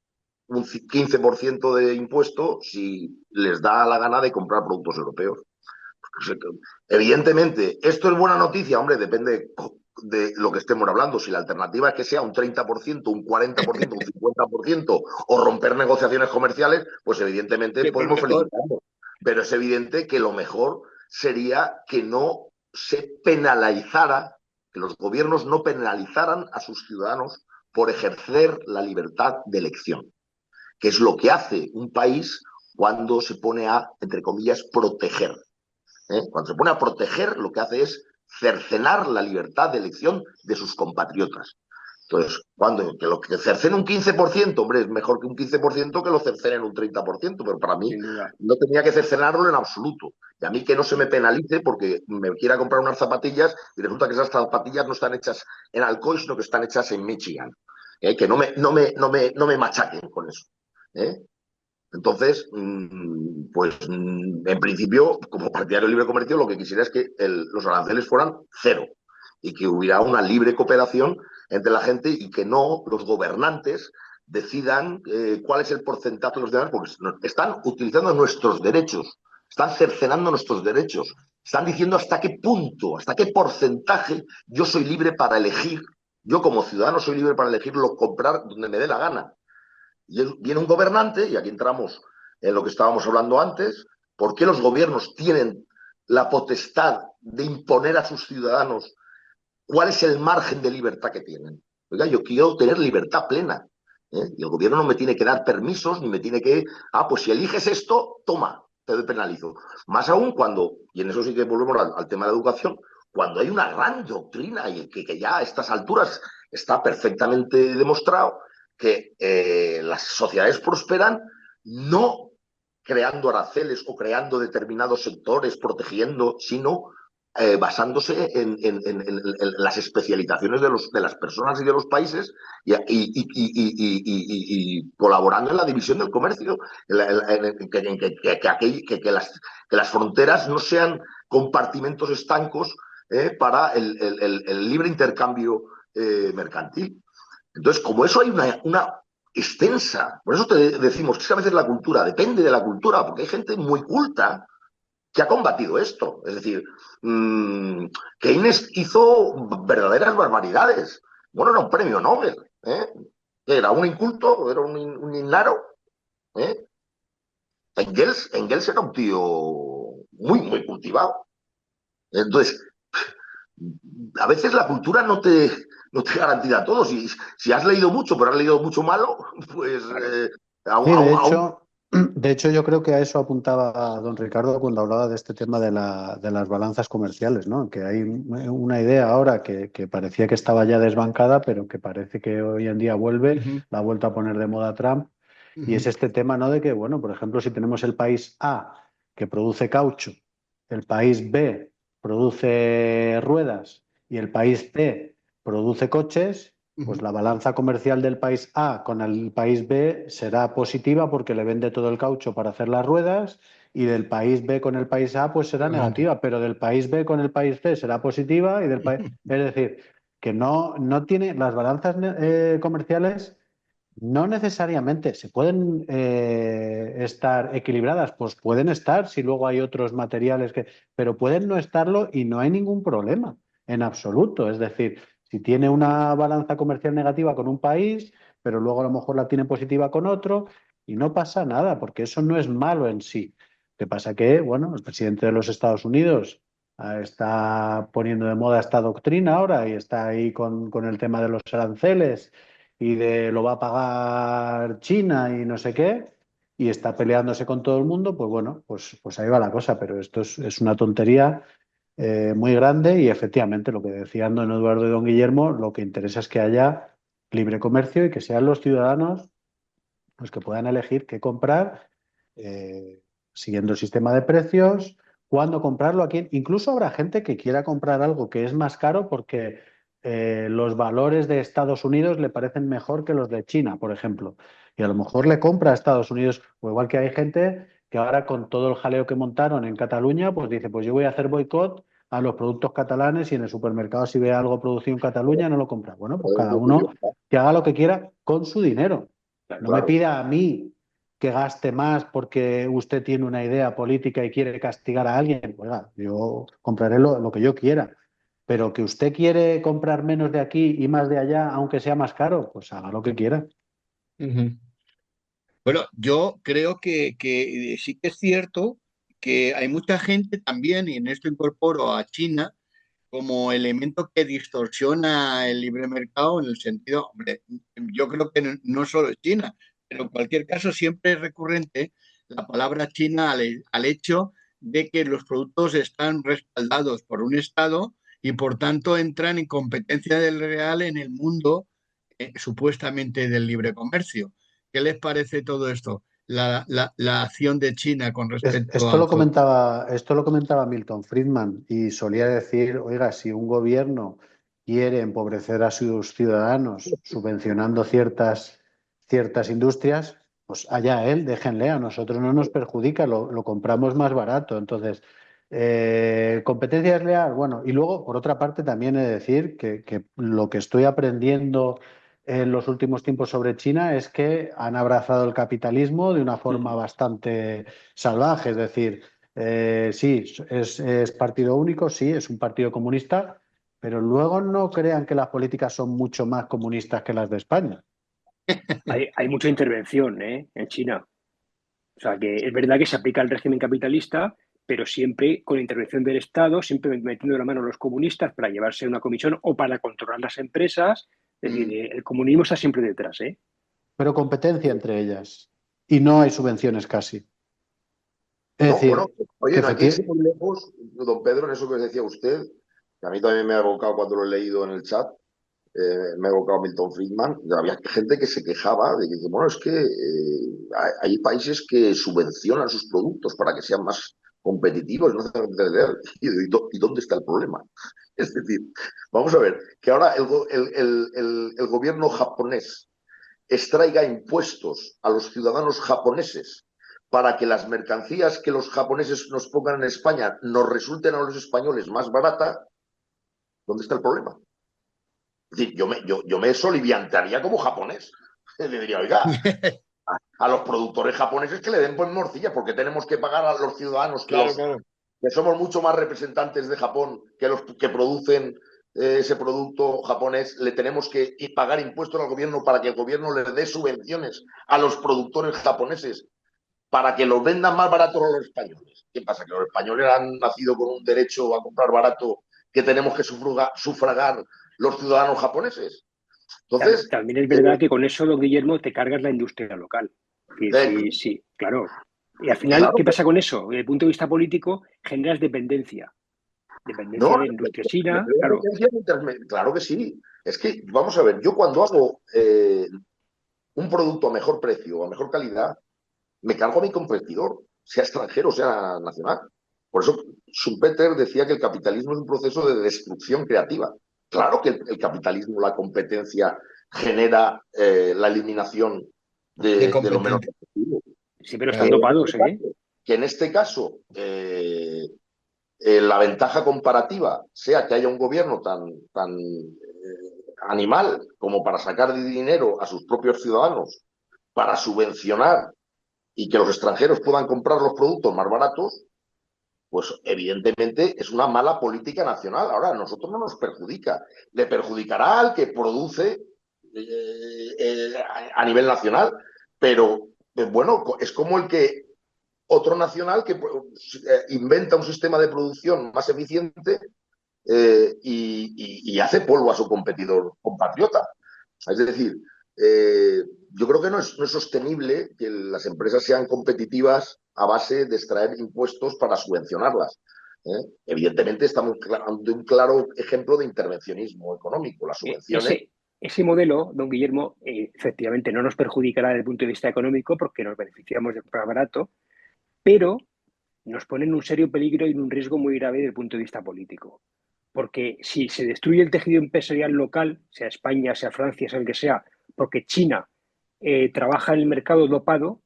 un 15% de impuesto si les da la gana de comprar productos europeos. Evidentemente, ¿esto es buena noticia? Hombre, depende de lo que estemos hablando. Si la alternativa es que sea un 30%, un 40%, un 50% o romper negociaciones comerciales, pues evidentemente siempre es podemos mejor. felicitarnos. Pero es evidente que lo mejor sería que no se penalizara, que los gobiernos no penalizaran a sus ciudadanos por ejercer la libertad de elección, que es lo que hace un país cuando se pone a, entre comillas, proteger. Cuando se pone a proteger, lo que hace es cercenar la libertad de elección de sus compatriotas. Entonces, que lo que cercene un 15%, hombre, es mejor que un 15% que lo cercenen un 30%, pero para mí Sin duda. no tenía que cercenarlo en absoluto. Y a mí que no se me penalice porque me quiera comprar unas zapatillas y resulta que esas zapatillas no están hechas en Alcoy, sino que están hechas en Michigan. Que no me machaquen con eso. ¿eh? Entonces, pues en principio, como partidario de libre comercio, lo que quisiera es que los aranceles fueran cero y que hubiera una libre cooperación entre la gente y que no los gobernantes decidan cuál es el porcentaje de los demás, porque están utilizando nuestros derechos, están cercenando nuestros derechos, están diciendo hasta qué punto, hasta qué porcentaje yo soy libre para elegir, yo como ciudadano soy libre para elegirlo, comprar donde me dé la gana. Y viene un gobernante, y aquí entramos en lo que estábamos hablando antes, ¿por qué los gobiernos tienen la potestad de imponer a sus ciudadanos cuál es el margen de libertad que tienen? Oiga, yo quiero tener libertad plena. Y el gobierno no me tiene que dar permisos, ni me tiene que... pues si eliges esto, toma, te penalizo. Más aún cuando, y en eso sí que volvemos al tema de la educación, cuando hay una gran doctrina y que ya a estas alturas está perfectamente demostrado que las sociedades prosperan no creando aranceles o creando determinados sectores, protegiendo, sino basándose en las especializaciones de las personas y de los países y colaborando en la división del comercio, que las fronteras no sean compartimentos estancos para el libre intercambio mercantil. Entonces, como eso hay una extensa, por eso te decimos que a veces la cultura depende de la cultura, porque hay gente muy culta que ha combatido esto. Es decir, Keynes hizo verdaderas barbaridades. Bueno, era un premio Nobel. Era un inculto, era un ignaro. Engels era un tío muy, muy cultivado. Entonces, a veces la cultura no te garantiza todo. Si has leído mucho, pero has leído mucho malo, pues Sí, aún. de hecho yo creo que a eso apuntaba don Ricardo cuando hablaba de este tema de las balanzas comerciales, ¿no? Que hay una idea ahora que parecía que estaba ya desbancada, pero que parece que hoy en día vuelve, Ujú, la ha vuelto a poner de moda Trump, y es ujú, este tema, ¿no? De que, bueno, por ejemplo, si tenemos el país A que produce caucho, el país B produce ruedas y el país C produce coches, pues ujú. la balanza comercial del país A con el país B será positiva porque le vende todo el caucho para hacer las ruedas, y del país B con el país A pues será Efectivamente. negativa, pero del país B con el país C será positiva y del país... Es decir, que no tiene las balanzas comerciales. No necesariamente, se pueden estar equilibradas, pues pueden estar si luego hay otros materiales que, pero pueden no estarlo y no hay ningún problema en absoluto. Es decir, si tiene una balanza comercial negativa con un país, pero luego a lo mejor la tiene positiva con otro, y no pasa nada, porque eso no es malo en sí. Lo que pasa que, bueno, el presidente de los Estados Unidos está poniendo de moda esta doctrina ahora y está ahí con el tema de los aranceles y de lo va a pagar China y no sé qué, y está peleándose con todo el mundo, pues bueno, pues ahí va la cosa, pero esto es una tontería muy grande, y efectivamente lo que decían don Eduardo y don Guillermo, lo que interesa es que haya libre comercio y que sean los ciudadanos los que puedan elegir qué comprar, eh, siguiendo el sistema de precios, cuándo comprarlo, a quién. Incluso habrá gente que quiera comprar algo que es más caro porque los valores de Estados Unidos le parecen mejor que los de China, por ejemplo. Y a lo mejor le compra a Estados Unidos, o igual que hay gente que ahora con todo el jaleo que montaron en Cataluña, pues dice, pues yo voy a hacer boicot a los productos catalanes, y en el supermercado si ve algo producido en Cataluña no lo compra. Bueno, pues Es cada muy uno curioso. que haga lo que quiera con su dinero. No me Claro. pida a mí que gaste más porque usted tiene una idea política y quiere castigar a alguien. Oiga, yo compraré lo que yo quiera. Pero que usted quiere comprar menos de aquí y más de allá, aunque sea más caro, pues haga lo que quiera. Ujú. Bueno, yo creo que sí que es cierto que hay mucha gente también, y en esto incorporo a China, como elemento que distorsiona el libre mercado en el sentido, hombre, yo creo que no solo es China, pero en cualquier caso siempre es recurrente la palabra China al hecho de que los productos están respaldados por un Estado y por tanto entran en competencia del real en el mundo supuestamente del libre comercio. ¿Qué les parece todo esto? La acción de China con respecto a... Esto lo comentaba Milton Friedman, y solía decir, oiga, si un gobierno quiere empobrecer a sus ciudadanos subvencionando ciertas industrias, pues allá él, déjenle, a nosotros no nos perjudica, lo compramos más barato. Entonces, competencia desleal, bueno, y luego, por otra parte, también he de decir que lo que estoy aprendiendo en los últimos tiempos sobre China es que han abrazado el capitalismo de una forma bastante salvaje. Es decir, sí, es partido único, sí, es un partido comunista, pero luego no crean que las políticas son mucho más comunistas que las de España. Hay mucha intervención, en China. O sea, que es verdad que se aplica el régimen capitalista, pero siempre con intervención del Estado, siempre metiendo la mano a los comunistas para llevarse una comisión o para controlar las empresas. Es decir, Mm. el comunismo está siempre detrás, ¿eh? Pero competencia entre ellas. Y no hay subvenciones casi. Es No, bueno, decir, oye, que no hay que irse muy lejos, don Pedro, en eso que decía usted, que a mí también me ha evocado cuando lo he leído en el chat, me ha evocado Milton Friedman. Había gente que se quejaba de que, bueno, es que hay países que subvencionan sus productos para que sean más competitivos, no hacen entender. ¿Y dónde está el problema? Es decir, vamos a ver, que ahora el gobierno japonés extraiga impuestos a los ciudadanos japoneses para que las mercancías que los japoneses nos pongan en España nos resulten a los españoles más barata, ¿dónde está el problema? Es decir, yo me soliviantaría como japonés. Le diría, oiga, a los productores japoneses que le den pues morcilla, porque tenemos que pagar a los ciudadanos Claro, claro. que somos mucho más representantes de Japón que los que producen ese producto japonés, le tenemos que pagar impuestos al gobierno para que el gobierno les dé subvenciones a los productores japoneses para que los vendan más baratos a los españoles. ¿Qué pasa? Que los españoles han nacido con un derecho a comprar barato que tenemos que sufragar los ciudadanos japoneses. Entonces, también es verdad que con eso, don Guillermo, te cargas la industria local. Sí, sí, claro. Y al final, claro, ¿qué pasa con eso? Desde el punto de vista político, generas dependencia. Dependencia no, de la industria china, claro. claro que sí. Es que, vamos a ver, yo cuando hago un producto a mejor precio o a mejor calidad, me cargo a mi competidor, sea extranjero, sea nacional. Por eso Schumpeter decía que el capitalismo es un proceso de destrucción creativa. Claro que el capitalismo, la competencia, genera la eliminación de de lo menos competencia. efectivo. Sí, pero están dopados, ¿eh? Que en este caso la ventaja comparativa sea que haya un gobierno tan animal como para sacar dinero a sus propios ciudadanos, para subvencionar y que los extranjeros puedan comprar los productos más baratos, pues evidentemente es una mala política nacional. Ahora, a nosotros no nos perjudica. Le perjudicará al que produce a nivel nacional, pero bueno, es como el que otro nacional que inventa un sistema de producción más eficiente y hace polvo a su competidor compatriota. Es decir, eh, yo creo que no es sostenible que las empresas sean competitivas a base de extraer impuestos para subvencionarlas. Evidentemente estamos ante un claro ejemplo de intervencionismo económico. Las subvenciones. Ese modelo, don Guillermo, efectivamente no nos perjudicará desde el punto de vista económico porque nos beneficiamos de comprar barato, pero nos pone en un serio peligro y en un riesgo muy grave desde el punto de vista político. Porque si se destruye el tejido empresarial local, sea España, sea Francia, sea el que sea, porque China trabaja en el mercado dopado,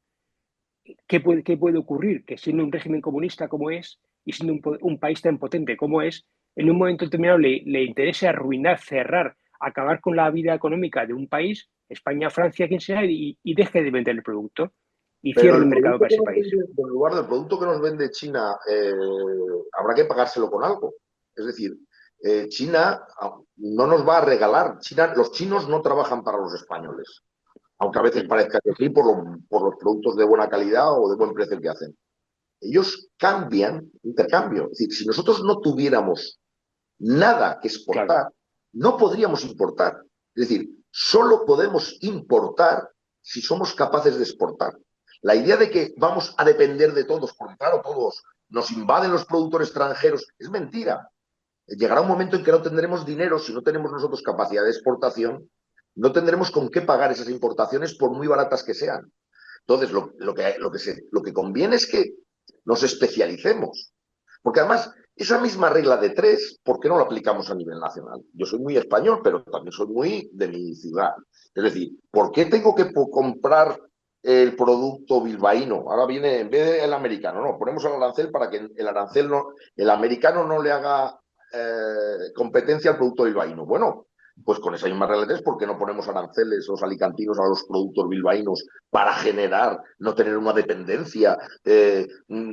¿qué puede ocurrir? Que siendo un régimen comunista como es, y siendo un país tan potente como es, en un momento determinado le interese arruinar, cerrar, acabar con la vida económica de un país, España, Francia, quien sea, y deje de vender el producto y Pero cierre el el mercado producto para que ese nos país. vende, don Eduardo, el producto que nos vende China, habrá que pagárselo con algo. Es decir, China no nos va a regalar. Los chinos no trabajan para los españoles, aunque a veces parezca que sí por los productos de buena calidad o de buen precio que hacen. Ellos cambian, intercambio. Es decir, si nosotros no tuviéramos nada que Claro. exportar, no podríamos importar. Es decir, solo podemos importar si somos capaces de exportar. La idea de que vamos a depender de todos, porque claro, todos nos invaden los productores extranjeros, es mentira. Llegará un momento en que no tendremos dinero si no tenemos nosotros capacidad de exportación, no tendremos con qué pagar esas importaciones por muy baratas que sean. Entonces, lo que conviene es que nos especialicemos. Porque además, esa misma regla de tres, ¿por qué no la aplicamos a nivel nacional? Yo soy muy español, pero también soy muy de mi ciudad. Es decir, ¿por qué tengo que comprar el producto bilbaíno? Ahora viene, en vez del americano, no, ponemos el arancel para que el americano no le haga competencia al producto bilbaíno. Bueno, pues con esa misma regla de tres, ¿por qué no ponemos aranceles los alicantinos a los productos bilbaínos para generar, no tener una dependencia de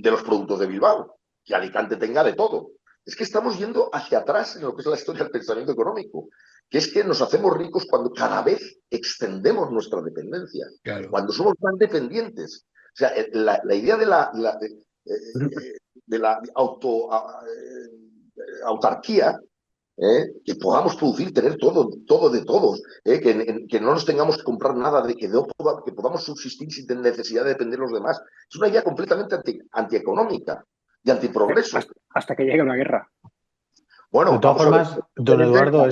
los productos de Bilbao? Que Alicante tenga de todo. Es que estamos yendo hacia atrás en lo que es la historia del pensamiento económico, que es que nos hacemos ricos cuando cada vez extendemos nuestra dependencia, Claro. cuando somos más dependientes. O sea, la idea de la autarquía, que podamos producir, tener todo, todo de todos, que no nos tengamos que comprar nada, que podamos subsistir sin tener necesidad de depender de los demás. Es una idea completamente antieconómica y antiprogreso. Hasta que llegue una guerra. Bueno, de todas vamos a ver. formas, don Eduardo,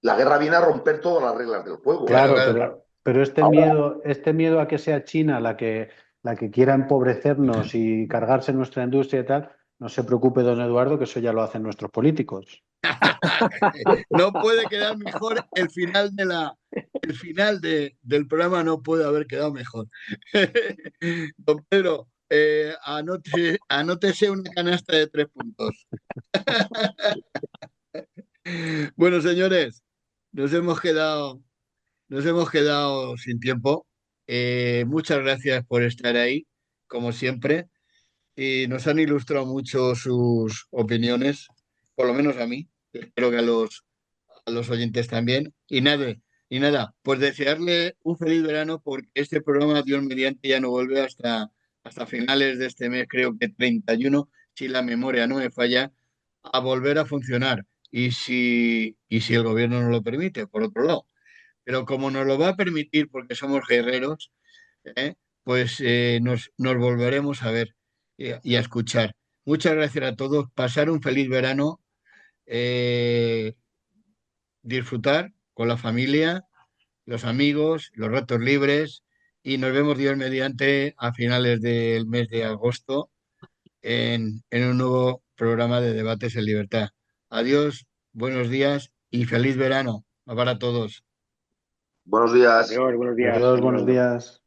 La guerra viene a romper todas las reglas del juego. Claro, Claro. pero Ahora, este miedo a que sea China la que quiera empobrecernos y cargarse nuestra industria y tal, no se preocupe, don Eduardo, que eso ya lo hacen nuestros políticos. No puede quedar mejor el final del programa no puede haber quedado mejor. Don Pedro, anótese una canasta de 3 puntos. Bueno, señores, nos hemos quedado, nos hemos quedado sin tiempo. Muchas gracias por estar ahí, como siempre. Y nos han ilustrado mucho sus opiniones, por lo menos a mí. Espero que a los oyentes también. Y nada, pues desearle un feliz verano porque este programa, Dios mediante, ya no vuelve hasta finales de este mes, creo que 31 si la memoria no me falla, a volver a funcionar. y si el gobierno nos lo permite, por otro lado. Pero como nos lo va a permitir porque somos guerreros, ¿eh? Pues nos volveremos a ver y a escuchar. Muchas gracias a todos. Pasar un feliz verano, eh, disfrutar con la familia, los amigos, los ratos libres y nos vemos Dios mediante a finales del mes de agosto en un nuevo programa de debates en libertad. Adiós, buenos días y feliz verano para todos. Buenos días. Adiós, buenos días. Adiós, Hasta buenos luego. días.